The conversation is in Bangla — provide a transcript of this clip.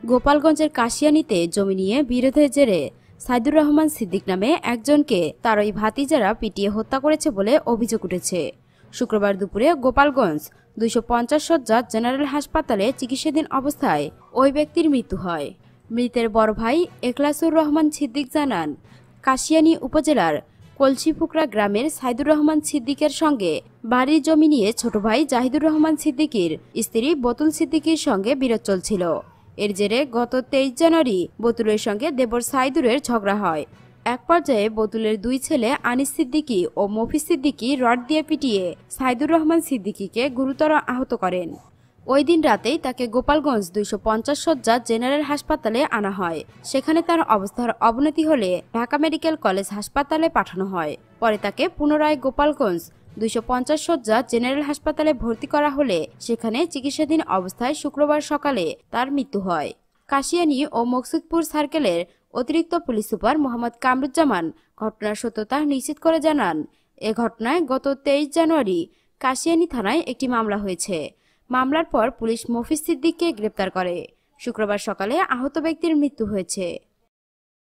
গোপালগঞ্জের কাশিয়ানীতে জমি নিয়ে বিরোধের জেরে সাইদুর রহমান সিদ্দিক নামে একজনকে তার ওই ভাতিজারা পিটিয়ে হত্যা করেছে বলে অভিযোগ উঠেছে। শুক্রবার দুপুরে গোপালগঞ্জ 250 শয্যার জেনারেল হাসপাতালে চিকিৎসাধীন অবস্থায় ওই ব্যক্তির মৃত্যু হয়। মৃতের বড় ভাই এখলাসুর রহমান সিদ্দিক জানান, কাশিয়ানী উপজেলার কলসিফুকরা গ্রামের সাইদুর রহমান সিদ্দিকের সঙ্গে বাড়ির জমি নিয়ে ছোট ভাই জাহিদুর রহমান সিদ্দিকীর স্ত্রী বতুল সিদ্দিকীর সঙ্গে বিরোধ চলছিল। এর জেরে গত 23 জানুয়ারি বতুলের সঙ্গে দেবর সাইদুরের ঝগড়া হয়। এক পর্যায়ে বতুলের দুই ছেলে আনিস সিদ্দিকী ও মফিজ সিদ্দিকী রড দিয়ে পিটিয়ে সাইদুর রহমান সিদ্দিকীকে গুরুতর আহত করেন। ওই দিন রাতেই তাকে গোপালগঞ্জ 250 শয্যা জেনারেল হাসপাতালে আনা হয়। সেখানে তার অবস্থার অবনতি হলে ঢাকা মেডিকেল কলেজ হাসপাতালে পাঠানো হয়। পরে তাকে পুনরায় গোপালগঞ্জ 250 শয্যা জেনারেল হাসপাতালে ভর্তি করা হলে সেখানে চিকিৎসাধীন অবস্থায় শুক্রবার সকালে তার মৃত্যু হয়। কাশিয়ানী ও মকসুদপুর সার্কেলের অতিরিক্ত পুলিশ সুপার মোহাম্মদ কামরুজ্জামান ঘটনার সত্যতা নিশ্চিত করে জানান, এ ঘটনায় গত 23 জানুয়ারি কাশিয়ানী থানায় একটি মামলা হয়েছে। মামলার পর পুলিশ মফিজ সিদ্দিককে গ্রেপ্তার করে। শুক্রবার সকালে আহত ব্যক্তির মৃত্যু হয়েছে।